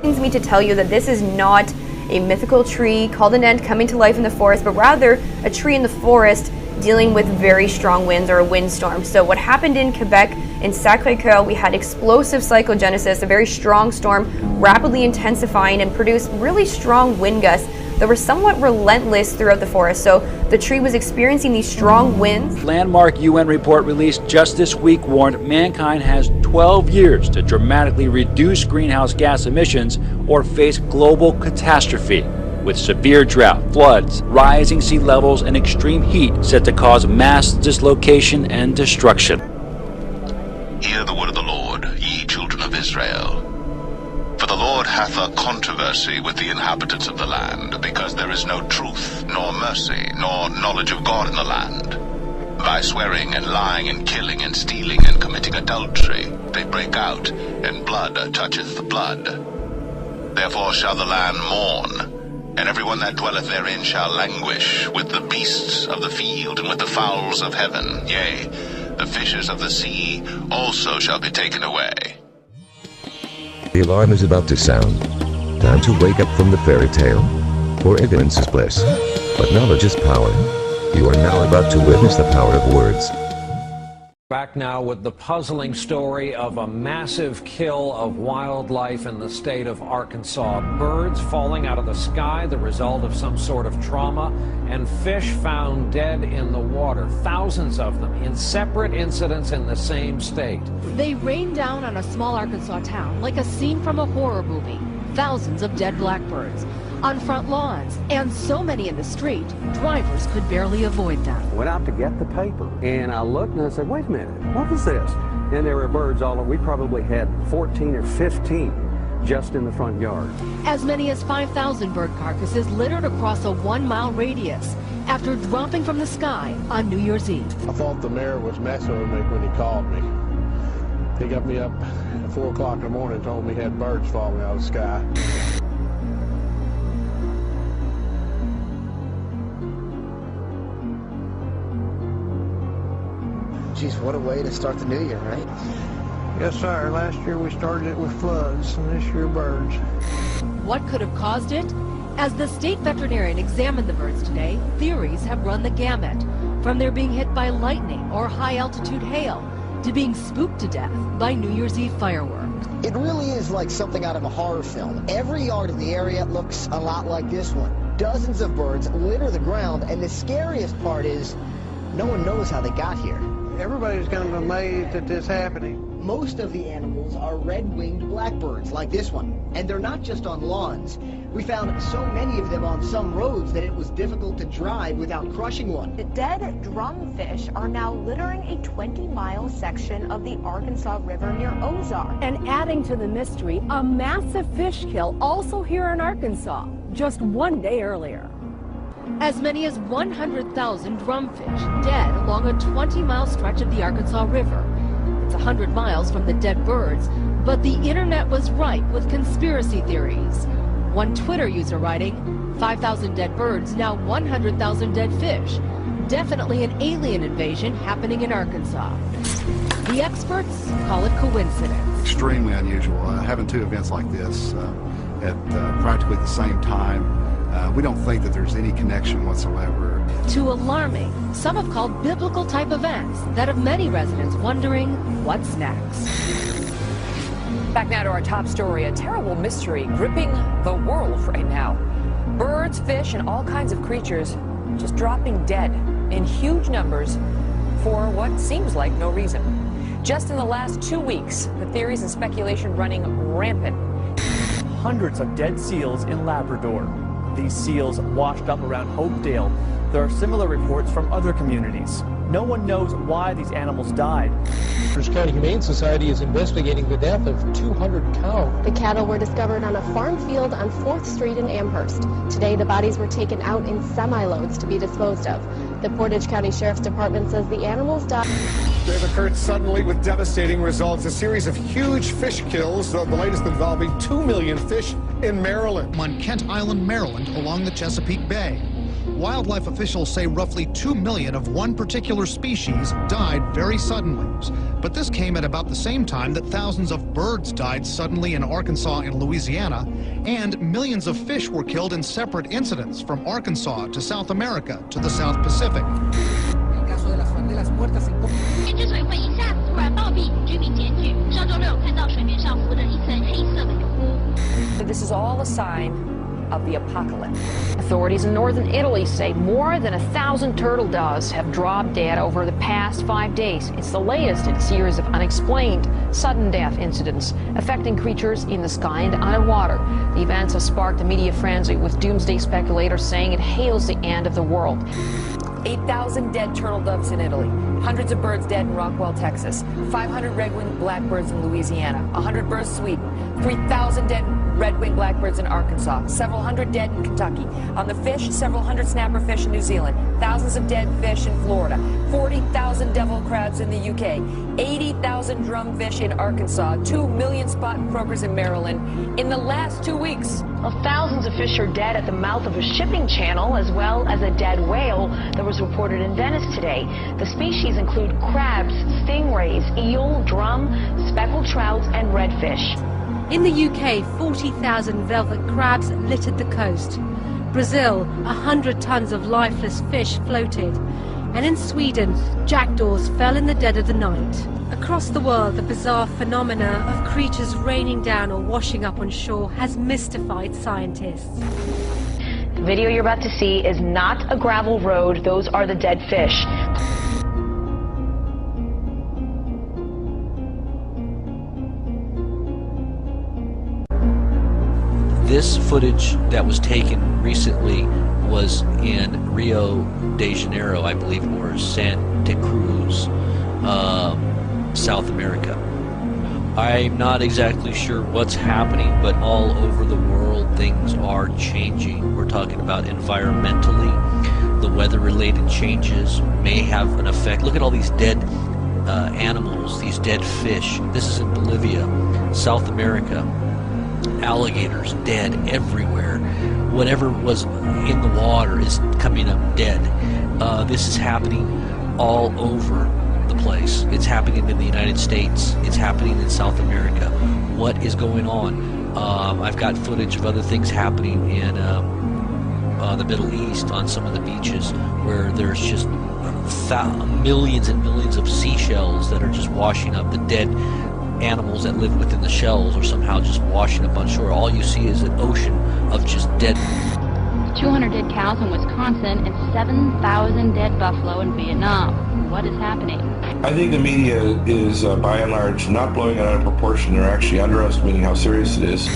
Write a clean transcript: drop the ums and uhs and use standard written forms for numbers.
Brings me to tell you that this is not a mythical tree called an ant coming to life in the forest, but rather a tree in the forest dealing with very strong winds or a windstorm. So what happened in Quebec, in Sacré-Cœur, we had explosive cyclogenesis, a very strong storm rapidly intensifying and produced really strong wind gusts that were somewhat relentless throughout the forest. So the tree was experiencing these strong winds. Landmark UN report released just this week warned mankind has 12 years to dramatically reduce greenhouse gas emissions or face global catastrophe, with severe drought, floods, rising sea levels, and extreme heat set to cause mass dislocation and destruction. Hear the word of the Lord, ye children of Israel. For the Lord hath a controversy with the inhabitants of the land, because there is no truth, nor mercy, nor knowledge of God in the land. By swearing and lying and killing and stealing and committing adultery, they break out, and blood toucheth blood. Therefore shall the land mourn, and everyone that dwelleth therein shall languish, with the beasts of the field and with the fowls of heaven, yea, the fishes of the sea also shall be taken away. The alarm is about to sound. Time to wake up from the fairy tale. For ignorance is bliss, but knowledge is power. You are now about to witness the power of words. Back now with the puzzling story of a massive kill of wildlife in the state of Arkansas. Birds falling out of the sky, the result of some sort of trauma, and fish found dead in the water, thousands of them in separate incidents in the same state. They rained down on a small Arkansas town like a scene from a horror movie. Thousands of dead blackbirds on front lawns, and so many in the street, drivers could barely avoid them. Went out to get the paper, and I looked and I said, wait a minute, what is this? And there were birds all over. We probably had 14 or 15 just in the front yard. As many as 5,000 bird carcasses littered across a 1-mile radius after dropping from the sky on New Year's Eve. I thought the mayor was messing with me when he called me. He got me up at 4 o'clock in the morning and told me he had birds falling out of the sky. Geez, what a way to start the new year, right? Yes, sir. Last year we started it with floods, and this year birds. What could have caused it? As the state veterinarian examined the birds today, theories have run the gamut. From their being hit by lightning or high-altitude hail, to being spooked to death by New Year's Eve fireworks. It really is like something out of a horror film. Every yard in the area looks a lot like this one. Dozens of birds litter the ground, and the scariest part is no one knows how they got here. Everybody's kind of amazed at this happening. Most of the animals are red-winged blackbirds like this one, and they're not just on lawns. We found so many of them on some roads that it was difficult to drive without crushing one. The dead drumfish are now littering a 20-mile section of the Arkansas River near Ozark. And adding to the mystery, a massive fish kill also here in Arkansas, just one day earlier. As many as 100,000 drumfish dead along a 20-mile stretch of the Arkansas River. It's 100 miles from the dead birds, but the internet was ripe with conspiracy theories. One Twitter user writing, 5,000 dead birds, now 100,000 dead fish. Definitely an alien invasion happening in Arkansas. The experts call it coincidence. Extremely unusual. Having two events like this at practically the same time. We don't think that there's any connection whatsoever. Too alarming. Some have called biblical type events that have many residents wondering what's next. Back now to our top story, a terrible mystery gripping the world right now. Birds, fish, and all kinds of creatures just dropping dead in huge numbers for what seems like no reason. Just in the last 2 weeks, the theories and speculation running rampant. Hundreds of dead seals in Labrador. These seals washed up around Hopedale. There are similar reports from other communities. No one knows why these animals died. Bruce County Humane Society is investigating the death of 200 cows. The cattle were discovered on a farm field on 4th Street in Amherst. Today, the bodies were taken out in semi-loads to be disposed of. The Portage County Sheriff's Department says the animals died. They've occurred suddenly with devastating results. A series of huge fish kills, the latest involving 2 million fish in Maryland. On Kent Island, Maryland, along the Chesapeake Bay. Wildlife officials say roughly 2 million of one particular species died very suddenly. But this came at about the same time that thousands of birds died suddenly in Arkansas and Louisiana, and millions of fish were killed in separate incidents from Arkansas to South America to the South Pacific. This is all a sign of the apocalypse. Authorities in northern Italy say more than 1,000 turtle doves have dropped dead over the past 5 days. It's the latest in a series of unexplained sudden death incidents affecting creatures in the sky and underwater. The events have sparked a media frenzy, with doomsday speculators saying it hails the end of the world. 8,000 dead turtle doves in Italy, hundreds of birds dead in Rockwell, Texas, 500 red-winged blackbirds in Louisiana, 100 birds in Sweden, 3,000 dead red-winged blackbirds in Arkansas, several hundred dead in Kentucky. On the fish, several hundred snapper fish in New Zealand, thousands of dead fish in Florida, 40,000 devil crabs in the UK, 80,000 drumfish in Arkansas, 2 million spotted croakers in Maryland in the last 2 weeks. Well, thousands of fish are dead at the mouth of a shipping channel, as well as a dead whale that was reported in Venice today. The species include crabs, stingrays, eel, drum, speckled trouts, and redfish. In the UK, 40,000 velvet crabs littered the coast. Brazil, 100 tons of lifeless fish floated. And in Sweden, jackdaws fell in the dead of the night. Across the world, the bizarre phenomena of creatures raining down or washing up on shore has mystified scientists. The video you're about to see is not a gravel road. Those are the dead fish. This footage that was taken recently was in Rio de Janeiro, I believe, or Santa Cruz, South America. I'm not exactly sure what's happening, but all over the world things are changing. We're talking about environmentally, the weather-related changes may have an effect. Look at all these dead animals, these dead fish. This is in Bolivia, South America. Alligators dead everywhere. Whatever was in the water is coming up dead. This is happening all over the place. It's happening in the United States. It's happening in South America. What is going on? I've got footage of other things happening in the Middle East on some of the beaches where there's just millions and millions of seashells that are just washing up. The dead animals that live within the shells are somehow just washing up on shore. All you see is an ocean of just dead. 200 dead cows in Wisconsin and 7,000 dead buffalo in Vietnam. What is happening? I think the media is, by and large, not blowing it out of proportion. They're actually underestimating how serious it is.